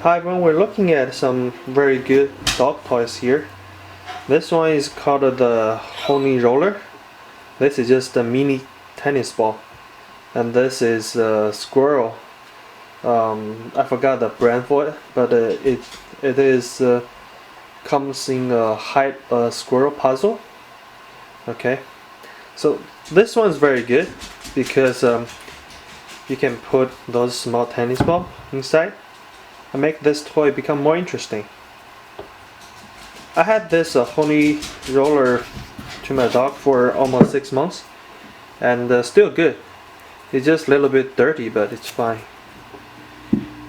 Hi everyone, we're looking at some very good dog toys here. This one is called the Hol-ee Roller. This is just a mini tennis ball. And this is a squirrel. I forgot the brand for it, but it is comes in a hide squirrel puzzle. Okay, so this one is very good because you can put those small tennis balls inside and make this toy become more interesting. I had this Hol-ee Roller to my dog for almost 6 months and still good. It's just a little bit dirty, but it's fine.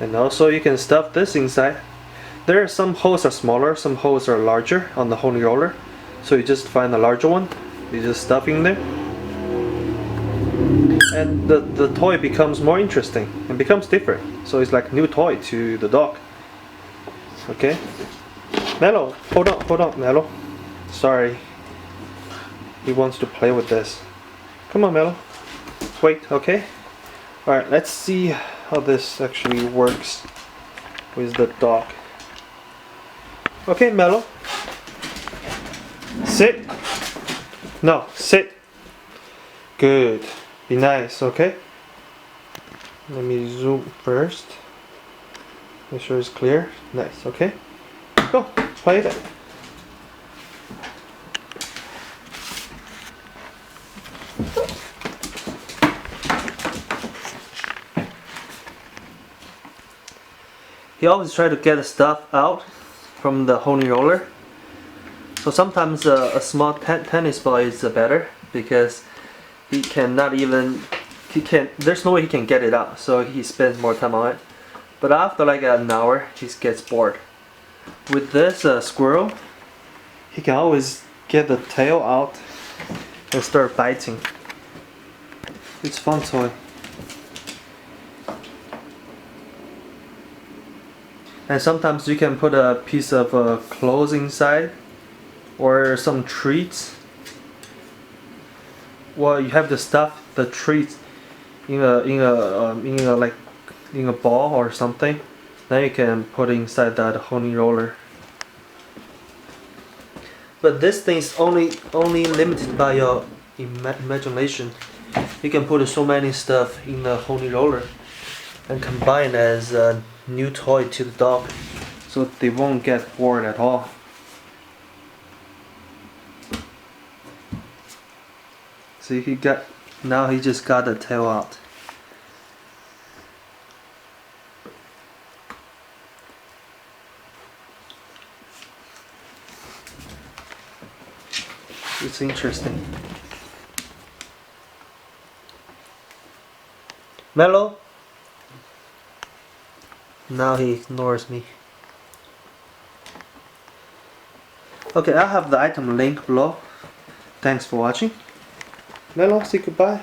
And also you can stuff this inside. There are some holes are smaller, some holes are larger on the Hol-ee Roller. So you just find the larger one, you just stuff in there. And the toy becomes more interesting and becomes different. So it's like a new toy to the dog. Okay? Mello, hold on, Mello. Sorry. He wants to play with this. Come on, Mello. Wait, okay? Alright, let's see how this actually works with the dog. Okay, Mello. Sit. No, sit. Good. Be nice, okay? Let me zoom first. Make sure it's clear. Nice, okay? Go, play that. He always tries to get the stuff out from the Hol-ee Roller. So sometimes a small tennis ball is better because he cannot even, there's no way he can get it out, so he spends more time on it. But after like an hour, he gets bored. With this squirrel, he can always get the tail out and start biting. It's a fun toy. And sometimes you can put a piece of clothes inside or some treats. Well, you have to stuff the treats in a ball or something. Then you can put it inside that Hol-ee Roller. But this thing is only limited by your imagination. You can put so many stuff in the Hol-ee Roller and combine as a new toy to the dog, so they won't get bored at all. See, now he just got the tail out. It's interesting. Mello? Now he ignores me. Okay, I'll have the item link below. Thanks for watching. Mello, say goodbye.